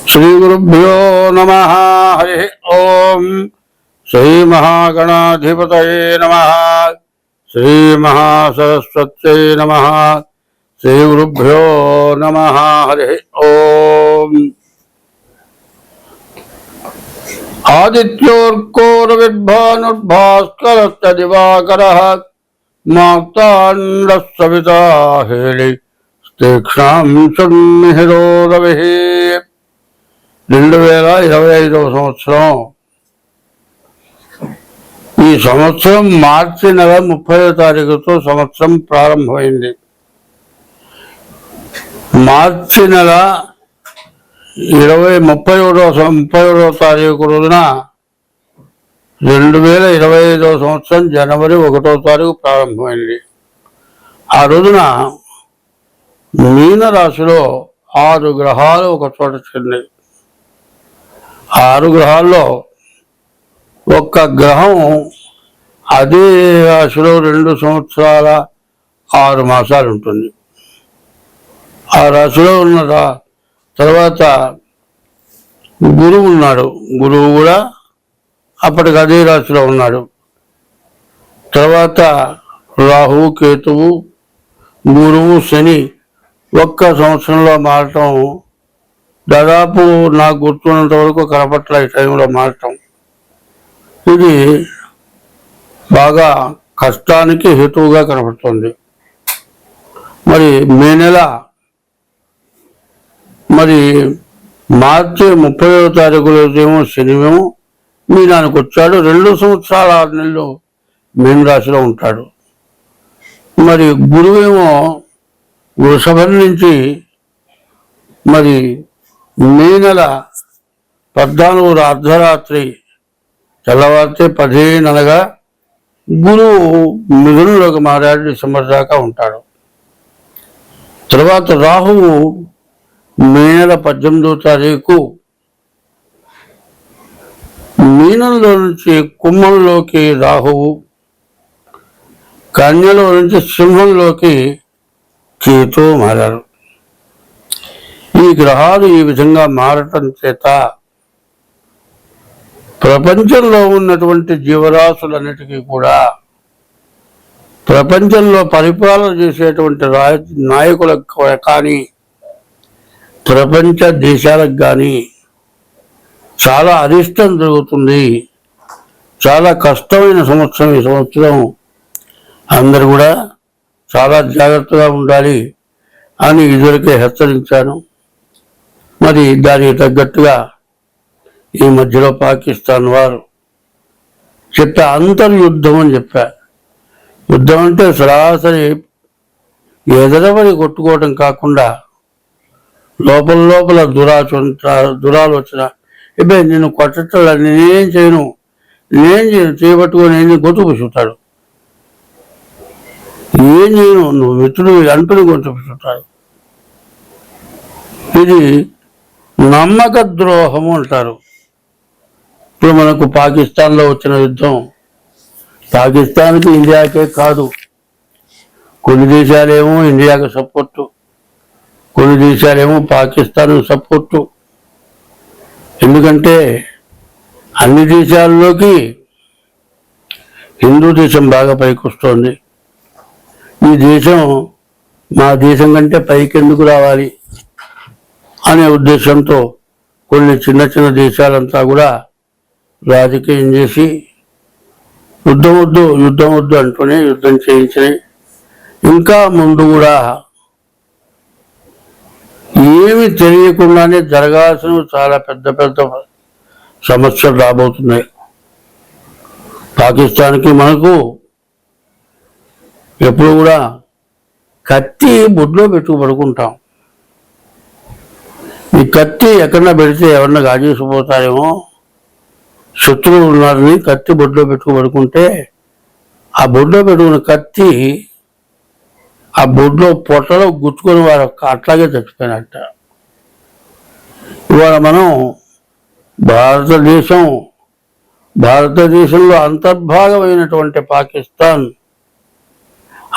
श्रीगुरुभ्यो नमः। हरि ओम। श्री महागणाधिपतये नमः। श्री महासरस्वत्यै नमः। श्रीगुरुभ्यो नमः। हरि ओम। आदित्योर्कोरविद्भानुर्भास्करश्च दिवाकरः मार्ताण्डः सविता हेळि तीक्ष्णां सन्निहितो रविः। 2025 సంవత్సరం. ఈ సంవత్సరం మార్చి నెల 30వ తారీఖుతో సంవత్సరం ప్రారంభమైంది. మార్చి నెల 31వ తారీఖు రోజున 2025 సంవత్సరం జనవరి 1వ తారీఖు ప్రారంభమైంది. ఆ రోజున మీనరాశిలో 6 గ్రహాలు ఒక చోట చెందాయి. 6 గ్రహాల్లో ఒక్క గ్రహం అదే రాశిలో 2 సంవత్సరాల 6 మాసాలు ఉంటుంది. ఆ రాశిలో ఉన్న తర్వాత గురువు ఉన్నాడు. గురువు కూడా అప్పటికి అదే రాశిలో ఉన్నాడు. తర్వాత రాహువు, కేతువు, గురువు, శని ఒక్క సంవత్సరంలో మారటం దాదాపు నాకు గుర్తున్నంత వరకు కనపట్ల ఈ టైంలో మారటం. ఇది బాగా కష్టానికి హేతువుగా కనపడుతుంది. మరి మే నెల మార్చి 30వ తారీఖు రోజేమో శనివేమో మీనానికి వచ్చాడు. 2 సంవత్సరాల 6 నెలలు మీన రాశిలో ఉంటాడు. మరి గురువేమో వృషభం నుంచి మే నెల 14 అర్ధరాత్రి తెల్లవారితే 15 అనగా గురువు మిథునంలోకి మారాడు. డిసెంబర్ దాకా ఉంటాడు. తర్వాత రాహువు మే నెల 18వ తారీఖు మీనంలో నుంచి కుంభంలోకి రాహువు, కన్యలో నుంచి సింహంలోకి కేతు మారారు. ఈ గ్రహాలు ఈ విధంగా మారటం చేత ప్రపంచంలో ఉన్నటువంటి జీవరాశులన్నిటికీ కూడా ప్రపంచంలో పరిపాలన చేసేటువంటి నాయకులకు కానీ ప్రపంచ దేశాలకు కానీ చాలా అరిష్టం జరుగుతుంది. చాలా కష్టమైన సంవత్సరం ఈ సంవత్సరం. అందరూ కూడా చాలా జాగ్రత్తగా ఉండాలి అని ఇదివరకే హెచ్చరించాను. దానికి తగ్గట్టుగా ఈ మధ్యలో పాకిస్తాన్ వారు చెప్పా అంతర్యుద్ధం అని చెప్పా. యుద్ధం అంటే సరాసరి ఎదరబడి కొట్టుకోవడం కాకుండా లోపల దురాలోచన, ఇబ్బంది నేను కొట్టట్లా, నేనేం చేయను చేయబట్టుకొని గొంతు పుచ్చుతాడు. ఏం చేయను, నువ్వు మిత్రుడు అంటుని గొంతు పుచ్చుతాడు. ఇది నమ్మక ద్రోహము అంటారు. ఇప్పుడు మనకు పాకిస్తాన్లో వచ్చిన యుద్ధం పాకిస్తాన్కి ఇండియాకే కాదు. కొన్ని దేశాలేమో ఇండియాకు సపోర్టు, కొన్ని దేశాలేమో పాకిస్తాన్కు సపోర్టు. ఎందుకంటే అన్ని దేశాల్లోకి హిందూ దేశం బాగా పైకి వస్తుంది. ఈ దేశం మా దేశం కంటే పైకి ఎందుకు రావాలి అనే ఉద్దేశంతో కొన్ని చిన్న చిన్న దేశాలంతా కూడా రాజకీయం చేసి యుద్ధం వద్దు అంటూనే యుద్ధం చేయించినాయి. ఇంకా ముందు కూడా ఏమి తెలియకుండానే జరగాల్సిన చాలా పెద్ద సమస్యలు రాబోతున్నాయి. పాకిస్తాన్కి మనకు ఎప్పుడు కూడా కత్తి బొడ్లో పడుకుంటాం. ఈ కత్తి ఎక్కడన్నా పెడితే ఎవరన్నా గాజేసిపోతారేమో, శత్రువులు ఉన్నారని కత్తి బొడ్లో పడుకుంటే ఆ బొడ్లో పెట్టుకున్న కత్తి ఆ బొడ్లో పొట్టలో గుచ్చుకొని వారు అట్లాగే చచ్చిపోయినట్ట. ఇవాళ మనం భారతదేశంలో అంతర్భాగమైనటువంటి పాకిస్తాన్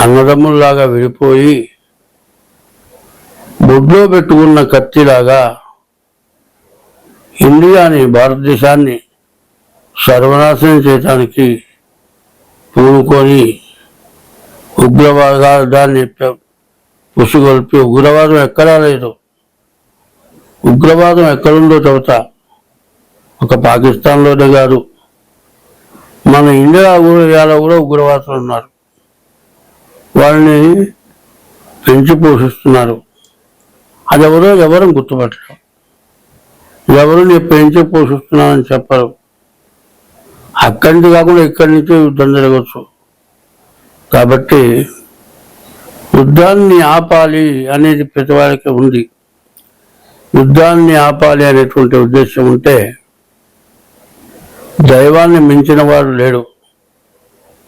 అన్నదమ్ముల్లాగా విడిపోయి బొడ్లో పెట్టుకున్న కత్తిలాగా ఇండియాని, భారతదేశాన్ని సర్వనాశనం చేయడానికి పూనుకొని ఉగ్రవాదాన్ని పుసుగొల్పి, ఉగ్రవాదం ఎక్కడా లేదు. ఉగ్రవాదం ఎక్కడుందో చెబుతా. ఒక పాకిస్తాన్లోనే కాదు, మన ఇండియాలో కూడా ఉగ్రవాదులు ఉన్నారు. వాళ్ళని పెంచి పోషిస్తున్నారు. అది ఎవరు గుర్తుపట్టరు. ఎవరు నేను పెంచి పోషిస్తున్నానని చెప్పరు. అక్కడి నుంచి కాకుండా ఇక్కడి నుంచి యుద్ధం జరగవచ్చు. కాబట్టి యుద్ధాన్ని ఆపాలి అనేది ప్రతి వారికి ఉంది. యుద్ధాన్ని ఆపాలి అనేటువంటి ఉద్దేశం ఉంటే దైవాన్ని మించిన వాడు లేడు.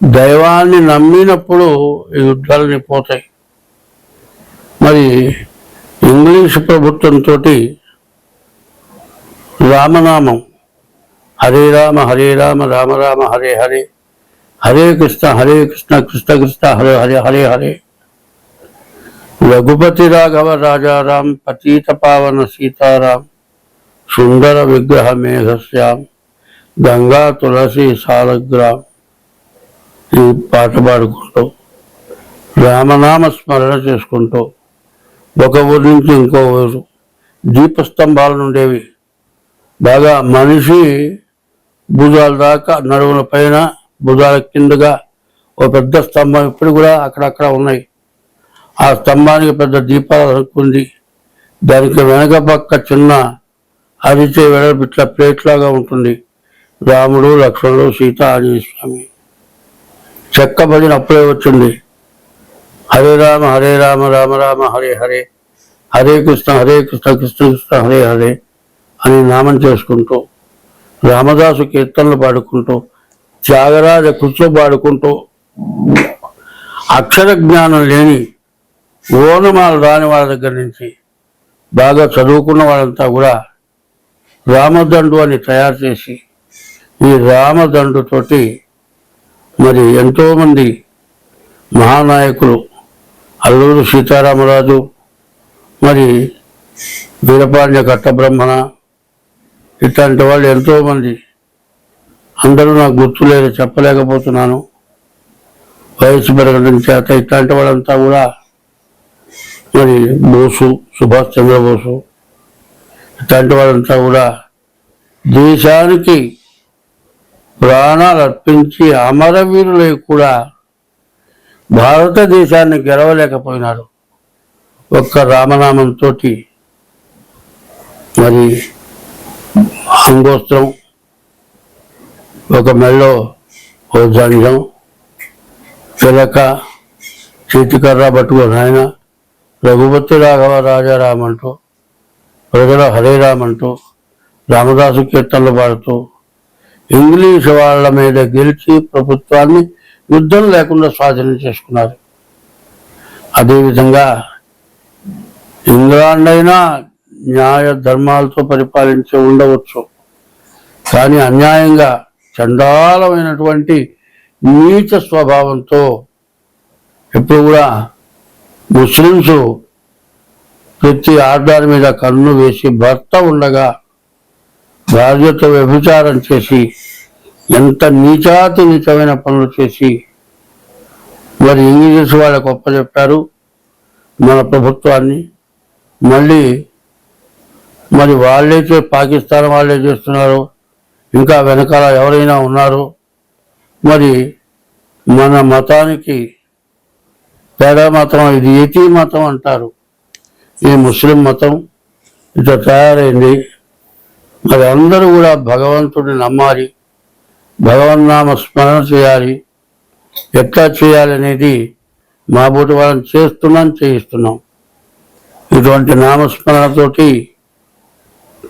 దైవాన్ని నమ్మినప్పుడు ఈ యుద్ధాలని పోతాయి. మరి ఇంగ్లీష్ ప్రభుత్వంతో రామనామం, హరే రామ హరే రామ రామ రామ హరే హరే, హరే కృష్ణ కృష్ణ కృష్ణ హరే హరే హరే హరే, రఘుపతి రాఘవ రాజారాం పతీత పావన సీతారాం, సుందర విగ్రహ మేఘశ్యాం, గంగా తులసి సాలగ్రాం. ఈ పాట పాడుకుంటూ రామనామ స్మరణ చేసుకుంటూ ఒక ఊరి నుంచి ఇంకో ఊరు, దీపస్తంభాలు ఉండేవి. బాగా మనిషి భుజాల దాకా, నడుముల పైన భుజాల కిందగా ఒక పెద్ద స్తంభం ఇప్పుడు కూడా అక్కడక్కడ ఉన్నాయి. ఆ స్తంభానికి పెద్ద దీపాలు అనుకుంది. దానికి వెనక పక్క చిన్న అరిచే వెడల్పు ఇట్లా ప్లేట్ లాగా ఉంటుంది. రాముడు, లక్ష్మణుడు, సీత, ఆంజనేయ స్వామి చెక్క భజన అప్పుడే వచ్చింది. హరే రామ రామ రామ హరే హరే, హరే కృష్ణ కృష్ణ కృష్ణ హరే హరే అని నామం చేసుకుంటూ, రామదాసు కీర్తనలు పాడుకుంటూ, త్యాగరాజ కృష్ణ పాడుకుంటూ, అక్షర జ్ఞానం లేని ఓనమాలు రాని వాళ్ళ దగ్గర నుంచి బాగా చదువుకున్న వాళ్ళంతా కూడా రామదండు అని తయారు చేసి, ఈ రామదండుతోటి మరి ఎంతోమంది మహానాయకులు, అల్లూరు సీతారామరాజు, మరి వీరపాండ్య కట్టబ్రహ్మణ, ఇట్లాంటి వాళ్ళు ఎంతోమంది, అందరూ నాకు గుర్తులేదు, చెప్పలేకపోతున్నాను వయసు పెరగడం చేత. ఇట్లాంటి వాళ్ళంతా కూడా మరి బోసు, సుభాష్ చంద్రబోసు, ఇట్లాంటి వాళ్ళంతా కూడా దేశానికి ప్రాణాలు అర్పించి అమరవీరులై కూడా భారతదేశాన్ని గెలవలేకపోయినారు. ఒక్క రామనామంతో మరి అంగోస్త్రం, ఒక మెళ్ళో ఓ జంజం, చిలక, చేతికర్ర పట్టుకొని ఆయన రఘుపతి రాఘవ రాజారాం అంటూ, ప్రజల హరే రామ్ అంటూ, రామదాసు కీర్తనలు పాడుతూ ఇంగ్లీష్ వాళ్ళ మీద గెలిచి ప్రభుత్వాన్ని యుద్ధం లేకుండా స్వాధీనం చేసుకున్నారు. అదేవిధంగా ఇంగ్లాండ్ అయినా న్యాయ ధర్మాలతో పరిపాలించి ఉండవచ్చు, కానీ అన్యాయంగా చండాలమైనటువంటి నీచ స్వభావంతో ఎప్పుడు కూడా ముస్లిమ్స్ ప్రతి ఆర్డర్ మీద కన్ను వేసి, భర్త ఉండగా భార్యతో వ్యభిచారం చేసి, ఎంత నీచాతి నీచమైన పనులు చేసి మరి ఇంగ్లీష్ వాళ్ళకు ఒప్పచెప్పారు మన ప్రభుత్వాన్ని. మళ్ళీ మరి వాళ్ళే పాకిస్తాన్ వాళ్ళే చేస్తున్నారు, ఇంకా వెనకాల ఎవరైనా ఉన్నారు. మరి మన మతానికి తేడా మతం, ఇది ఏతీ మతం అంటారు, ఈ ముస్లిం మతం ఇట్లా తయారైంది. మరి అందరూ కూడా భగవంతుడిని నమ్మాలి, భగవన్నామ స్మరణ చేయాలి. ఎట్లా చేయాలి అనేది మా బోటి వాళ్ళని చేయిస్తున్నాం. ఇటువంటి నామస్మరణతోటి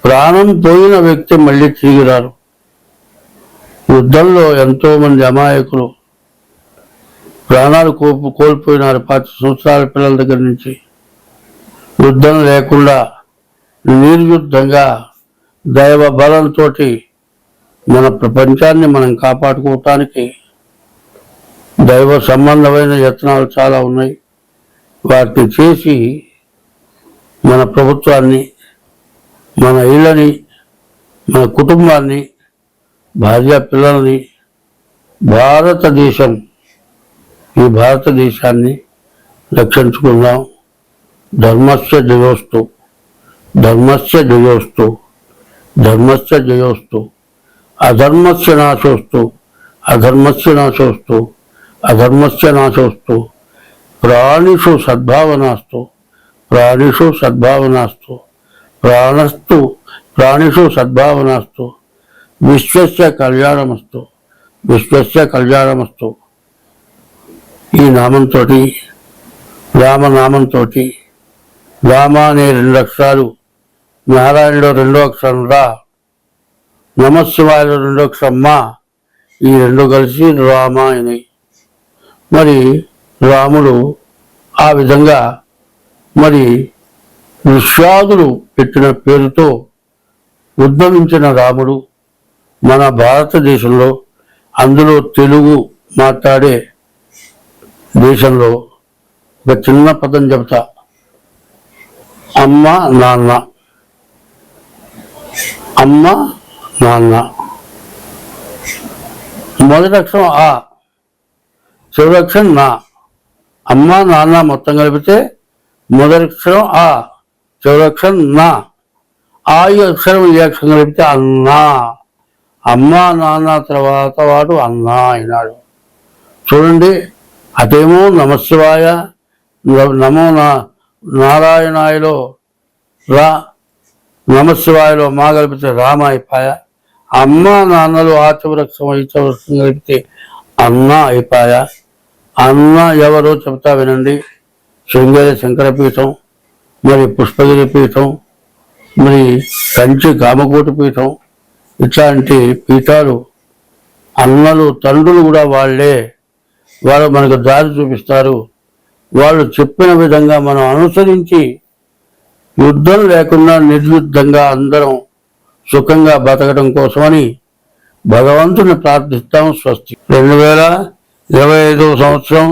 ప్రాణం పోయిన వ్యక్తి మళ్ళీ తిరిగిరారు. యుద్ధంలో ఎంతో మంది అమాయకులు ప్రాణాలు కోల్పోయినారు. 10 సంవత్సరాల పిల్లల దగ్గర నుంచి యుద్ధం లేకుండా నిర్యుద్ధంగా దైవ బలంతో మన ప్రపంచాన్ని మనం కాపాడుకోవటానికి దైవ సంబంధమైన యత్నాలు చాలా ఉన్నాయి. వాటిని చేసి మన ప్రభుత్వాన్ని, మన ఇళ్ళని, మన కుటుంబాన్ని, భార్య పిల్లల్ని, భారతదేశం, ఈ భారతదేశాన్ని రక్షించుకుందాం. ధర్మస్య జయోస్తు, ధర్మస్య జయోస్తు, ధర్మస్య జయోస్తు, అధర్మస్య నాశోస్తు, అధర్మస్య నాశోస్తు, అధర్మస్య నాశోస్తు. ప్రాణిషు సద్భావనాస్తు, ప్రాణిషు సద్భావనాస్తు, ప్రాణస్తు ప్రాణిషు సద్భావనాస్తు. విశ్వస్య కళ్యాణమస్తు, విశ్వస్య కళ్యాణమస్తు. ఈ నామంతో, రామనామంతో, రామ అనే 2 అక్షరాలు, నారాయణలో 2వ అక్షరం రా, నమశివాయలో 2వ అక్షరం మా, ఈ 2 కలిసి రామాయణి. మరి రాముడు ఆ విధంగా మరి ఋష్యాదులు పెట్టిన పేరుతో ఉద్భవించిన రాముడు మన భారతదేశంలో, అందులో తెలుగు మాట్లాడే దేశంలో ఒక చిన్న పదం చెబుతా. అమ్మ నాన్న, అమ్మ నాన్న. మొదటి అక్షరం ఆ, చివరి అక్షరం నా. అమ్మ నాన్న మొత్తం కలిపితే మొదటి అక్షరం ఆ, చివరి అక్షరం నా. ఆ ఈ అక్షరం ఈ అక్షరం కలిపితే అన్నా. అమ్మ నాన్న తర్వాత వాడు అన్నా అయినాడు. చూడండి, అటేమో నమశివాయ, నమో నారాయణాయలో రా, నమశివాయలో మా కలిపితే రామ అయిపోయ. అమ్మ నాన్నలు ఆ చివరక్షం ఈ చివరక్షం కలిపితే అన్న అయిపోయ. అన్న ఎవరో చెబుతా వినండి. శృంగేరి శంకరపీఠం, మరి పుష్పగిరి పీఠం, మరి కంచి కామకోటి పీఠం, ఇట్లాంటి పీఠాలు అన్నలు తండ్రులు కూడా వాళ్ళే. వాళ్ళు మనకు దారి చూపిస్తారు. వాళ్ళు చెప్పిన విధంగా మనం అనుసరించి యుద్ధం లేకుండా నిర్యుద్ధంగా అందరం సుఖంగా బతకడం కోసమని భగవంతుని ప్రార్థిస్తాం. స్వస్తి. 2025 సంవత్సరం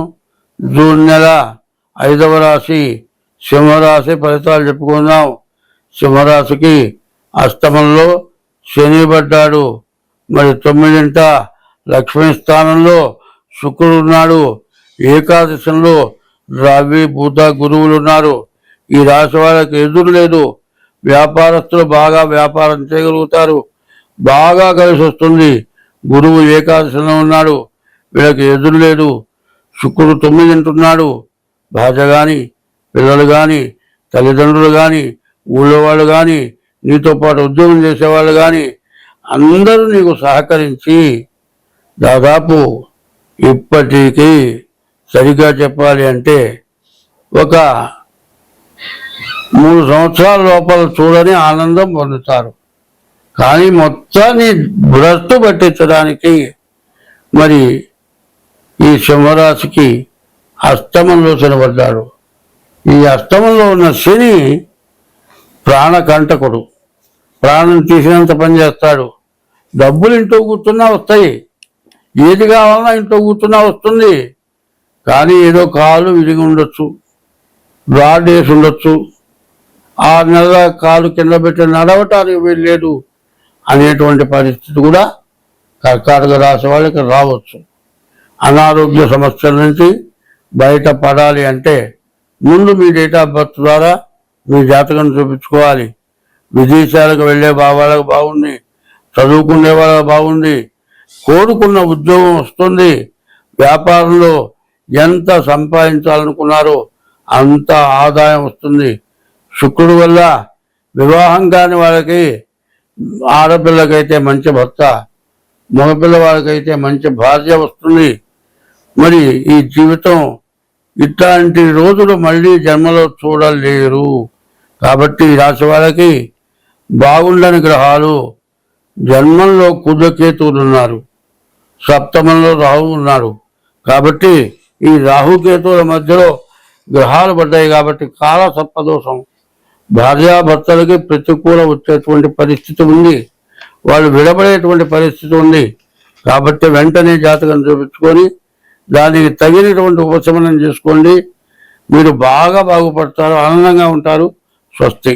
జూన్ నెల 5వ రాశి సింహరాశి ఫలితాలు చెప్పుకుందాం. సింహరాశికి అష్టమంలో శని పడ్డాడు. మరి 9ంట లక్ష్మీ స్థానంలో శుక్రుడు ఉన్నాడు. ఏకాదశంలో రవి బుధ గురువులు ఉన్నారు. ఈ రాశి వాళ్ళకి ఎదురు లేదు. వ్యాపారస్తులు బాగా వ్యాపారం చేయగలుగుతారు. బాగా కలిసి వస్తుంది. గురువు ఏకాదశంలో ఉన్నాడు. వీళ్ళకి ఎదురు లేదు. శుక్రుడు 9 ఉన్నాడు. భార్య కానీ, పిల్లలు కానీ, తల్లిదండ్రులు కానీ, ఊళ్ళో వాళ్ళు కానీ, నీతో పాటు ఉద్యోగం చేసేవాళ్ళు కానీ అందరూ నీకు సహకరించి దాదాపు ఇప్పటికీ సరిగ్గా చెప్పాలి అంటే ఒక 3 సంవత్సరాల లోపల చూడని ఆనందం పొందుతారు. కానీ మొత్తాన్ని భ్రష్టు పట్టించడానికి మరి ఈ సింహరాశికి అష్టమంలో శనిపడ్డాడు. ఈ అష్టమంలో ఉన్న శని ప్రాణకంటకుడు. ప్రాణం తీసినంత పని చేస్తాడు. డబ్బులు ఇంట్లో కూర్చున్నా వస్తాయి, ఏది కావాలన్నా ఇంట్లో కూర్చున్నా వస్తుంది. కానీ ఏదో కాలు విరిగి ఉండొచ్చు, రాడ్ వేసి ఉండొచ్చు, 6 నెలల కాలు కింద పెట్టి నడవటానికి వీల్లేదు అనేటువంటి పరిస్థితి కూడా కర్కాటక రాశి వాళ్ళకి రావచ్చు. అనారోగ్య సమస్యల నుంచి బయటపడాలి అంటే ముందు మీ డేట్ ఆఫ్ బర్త్ ద్వారా మీ జాతకం చూపించుకోవాలి. విదేశాలకు వెళ్ళే వాళ్ళకి బాగుంది, చదువుకునే వాళ్ళకి బాగుంది, కోరుకున్న ఉద్యోగం వస్తుంది, వ్యాపారంలో ఎంత సంపాదించాలనుకున్నారో అంత ఆదాయం వస్తుంది. శుక్రుడు వల్ల వివాహం కాని వాళ్ళకి, ఆడపిల్లకైతే మంచి భర్త, మగపిల్ల వాళ్ళకైతే మంచి భార్య వస్తుంది. మరి ఈ జీవితం ఇట్లాంటి రోజులు మళ్ళీ జన్మలో చూడలేరు. కాబట్టి ఈ రాశి వాళ్ళకి బాగుండని గ్రహాలు జన్మంలో కుజకేతువులు ఉన్నారు, సప్తమంలో రాహు ఉన్నాడు. కాబట్టి ఈ రాహుకేతువుల మధ్యలో గ్రహాలు పడ్డాయి. కాబట్టి కాల సర్పదోషం, భార్యాభర్తలకి ప్రతికూల వచ్చేటువంటి పరిస్థితి ఉంది, వాళ్ళు విడబడేటువంటి పరిస్థితి ఉంది. కాబట్టి వెంటనే జాతకం చూపించుకొని దానికి తగినటువంటి ఉపశమనం చేసుకోండి. మీరు బాగా బాగుపడతారు, ఆనందంగా ఉంటారు. స్వస్తి.